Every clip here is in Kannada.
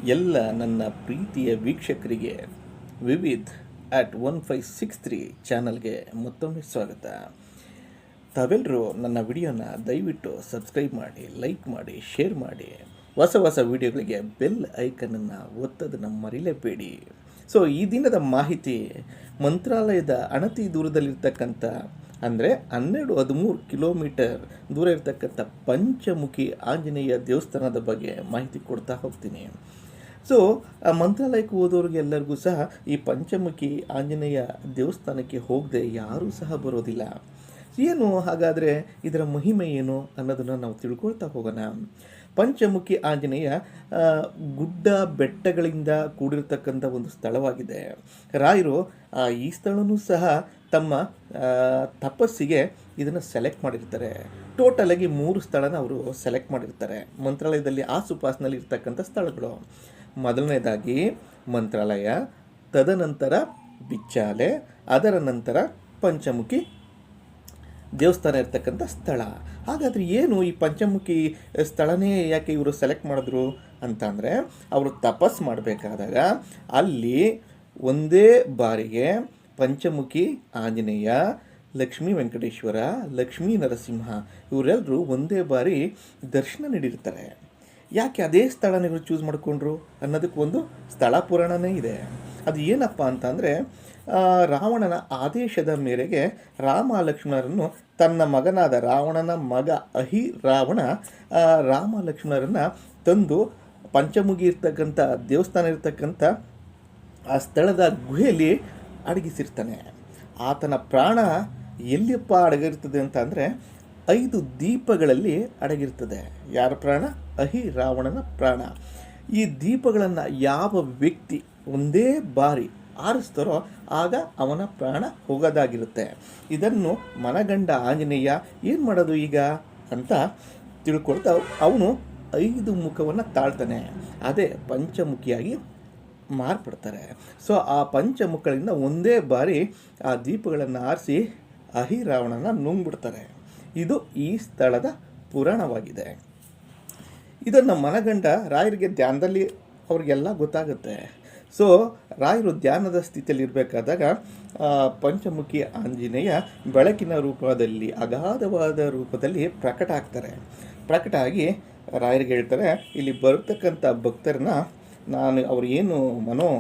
ಎಲ್ಲ ನನ್ನ ಪ್ರೀತಿಯ ವೀಕ್ಷಕರಿಗೆ ವಿವಿಧ್ @1563 ಚಾನಲ್ಗೆ ಮತ್ತೊಮ್ಮೆ ಸ್ವಾಗತ. ತಾವೆಲ್ಲರೂ ನನ್ನ ವಿಡಿಯೋನ ದಯವಿಟ್ಟು ಸಬ್ಸ್ಕ್ರೈಬ್ ಮಾಡಿ, ಲೈಕ್ ಮಾಡಿ, ಶೇರ್ ಮಾಡಿ. ಹೊಸ ಹೊಸ ವಿಡಿಯೋಗಳಿಗೆ ಬೆಲ್ ಐಕನನ್ನು ಒತ್ತೋದನ್ನು ಮರಿಲೇಬೇಡಿ. ಸೊ ಈ ದಿನದ ಮಾಹಿತಿ ಮಂತ್ರಾಲಯದ ಅಣತಿ ದೂರದಲ್ಲಿರ್ತಕ್ಕಂಥ ಅಂದರೆ 12-13 ಕಿಲೋಮೀಟರ್ ದೂರ ಇರತಕ್ಕಂಥ ಪಂಚಮುಖಿ ಆಂಜನೇಯ ದೇವಸ್ಥಾನದ ಬಗ್ಗೆ ಮಾಹಿತಿ ಕೊಡ್ತಾ ಹೋಗ್ತೀನಿ. ಸೊ ಮಂತ್ರಾಲಯಕ್ಕೆ ಹೋದವ್ರಿಗೆ ಎಲ್ಲರಿಗೂ ಸಹ ಈ ಪಂಚಮುಖಿ ಆಂಜನೇಯ ದೇವಸ್ಥಾನಕ್ಕೆ ಹೋಗದೆ ಯಾರೂ ಸಹ ಬರೋದಿಲ್ಲ. ಏನು ಹಾಗಾದರೆ ಇದರ ಮಹಿಮೆ ಏನು ಅನ್ನೋದನ್ನು ನಾವು ತಿಳ್ಕೊಳ್ತಾ ಹೋಗೋಣ. ಪಂಚಮುಖಿ ಆಂಜನೇಯ ಗುಡ್ಡ ಬೆಟ್ಟಗಳಿಂದ ಕೂಡಿರ್ತಕ್ಕಂಥ ಒಂದು ಸ್ಥಳವಾಗಿದೆ. ರಾಯರು ಈ ಸ್ಥಳನೂ ಸಹ ತಮ್ಮ ತಪಸ್ಸಿಗೆ ಇದನ್ನು ಸೆಲೆಕ್ಟ್ ಮಾಡಿರ್ತಾರೆ. ಟೋಟಲಾಗಿ 3 ಸ್ಥಳನ ಅವರು ಸೆಲೆಕ್ಟ್ ಮಾಡಿರ್ತಾರೆ ಮಂತ್ರಾಲಯದಲ್ಲಿ ಆಸುಪಾಸಿನಲ್ಲಿ ಇರ್ತಕ್ಕಂಥ ಸ್ಥಳಗಳು. ಮೊದಲನೇದಾಗಿ ಮಂತ್ರಾಲಯ, ತದನಂತರ ಬಿಚ್ಚಾಲೆ, ಅದರ ನಂತರ ಪಂಚಮುಖಿ ದೇವಸ್ಥಾನ ಇರ್ತಕ್ಕಂಥ ಸ್ಥಳ. ಹಾಗಾದರೆ ಏನು ಈ ಪಂಚಮುಖಿ ಸ್ಥಳನೇ ಯಾಕೆ ಇವರು ಸೆಲೆಕ್ಟ್ ಮಾಡಿದ್ರು ಅಂತಂದರೆ, ಅವರು ತಪಸ್ ಮಾಡಬೇಕಾದಾಗ ಅಲ್ಲಿ ಒಂದೇ ಬಾರಿಗೆ ಪಂಚಮುಖಿ ಆಂಜನೇಯ, ಲಕ್ಷ್ಮೀ ವೆಂಕಟೇಶ್ವರ, ಲಕ್ಷ್ಮೀ ನರಸಿಂಹ ಇವರೆಲ್ಲರೂ ಒಂದೇ ಬಾರಿ ದರ್ಶನ ನೀಡಿರ್ತಾರೆ. ಯಾಕೆ ಅದೇ ಸ್ಥಳನ ಇವರು ಚೂಸ್ ಮಾಡಿಕೊಂಡ್ರು ಅನ್ನೋದಕ್ಕೆ ಒಂದು ಸ್ಥಳ ಪುರಾಣನೇ ಇದೆ. ಅದು ಏನಪ್ಪ ಅಂತಂದರೆ, ರಾವಣನ ಆದೇಶದ ಮೇರೆಗೆ ರಾಮ ಲಕ್ಷ್ಮಣರನ್ನು ತನ್ನ ಮಗನಾದ ರಾವಣನ ಮಗ ರಾವಣ ರಾಮ ಲಕ್ಷ್ಮಣರನ್ನು ತಂದು ಪಂಚಮುಖಿ ಇರ್ತಕ್ಕಂಥ ದೇವಸ್ಥಾನ ಇರ್ತಕ್ಕಂಥ ಆ ಸ್ಥಳದ ಗುಹೆಯಲ್ಲಿ ಅಡಗಿಸಿರ್ತಾನೆ. ಆತನ ಪ್ರಾಣ ಎಲ್ಲಿಯಪ್ಪ ಅಡಗಿರ್ತದೆ ಅಂತ ಅಂದರೆ 5 ದೀಪಗಳಲ್ಲಿ ಅಡಗಿರ್ತದೆ. ಯಾರ ಪ್ರಾಣ? ರಾವಣನ ಪ್ರಾಣ. ಈ ದೀಪಗಳನ್ನು ಯಾವ ವ್ಯಕ್ತಿ ಒಂದೇ ಬಾರಿ ಆರಿಸ್ತಾರೋ ಆಗ ಅವನ ಪ್ರಾಣ ಹೋಗೋದಾಗಿರುತ್ತೆ. ಇದನ್ನು ಮನಗಂಡ ಆಂಜನೇಯ ಏನು ಮಾಡೋದು ಈಗ ಅಂತ ತಿಳ್ಕೊಳ್ತಾ ಅವನು 5 ಮುಖವನ್ನು ತಾಳ್ತಾನೆ. ಅದೇ ಪಂಚಮುಖಿಯಾಗಿ ಮಾರ್ಪಡ್ತಾರೆ. ಸೊ ಆ ಪಂಚಮುಖಗಳಿಂದ ಒಂದೇ ಬಾರಿ ಆ ದೀಪಗಳನ್ನು ಆರಿಸಿ ರಾವಣನ ನುಂಗ್ಬಿಡ್ತಾರೆ. ಇದು ಈ ಸ್ಥಳದ ಪುರಾಣವಾಗಿದೆ. ಇದನ್ನು ಮನಗಂಡ ರಾಯರಿಗೆ ಧ್ಯಾನದಲ್ಲಿ ಅವ್ರಿಗೆಲ್ಲ ಗೊತ್ತಾಗುತ್ತೆ. ಸೊ ರಾಯರು ಧ್ಯಾನದ ಸ್ಥಿತಿಯಲ್ಲಿ ಇರಬೇಕಾದಾಗ ಪಂಚಮುಖಿ ಆಂಜನೇಯ ಬೆಳಕಿನ ರೂಪದಲ್ಲಿ, ಅಗಾಧವಾದ ರೂಪದಲ್ಲಿ ಪ್ರಕಟ ಆಗ್ತಾರೆ. ಪ್ರಕಟ ಆಗಿ ರಾಯರಿಗೆ ಹೇಳ್ತಾರೆ, ಇಲ್ಲಿ ಬರತಕ್ಕಂಥ ಭಕ್ತರನ್ನ ನಾನು ಅವ್ರು ಏನು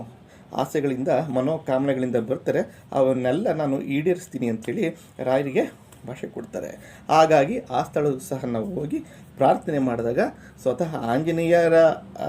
ಆಸೆಗಳಿಂದ ಮನೋಕಾಮನೆಗಳಿಂದ ಬರ್ತಾರೆ ಅವನ್ನೆಲ್ಲ ನಾನು ಈಡೇರಿಸ್ತೀನಿ ಅಂಥೇಳಿ ರಾಯರಿಗೆ ಭಾಷೆ ಕೊಡ್ತಾರೆ. ಹಾಗಾಗಿ ಆ ಸ್ಥಳದ ಸಹ ನಾವು ಹೋಗಿ ಪ್ರಾರ್ಥನೆ ಮಾಡಿದಾಗ ಸ್ವತಃ ಆಂಜನೇಯರ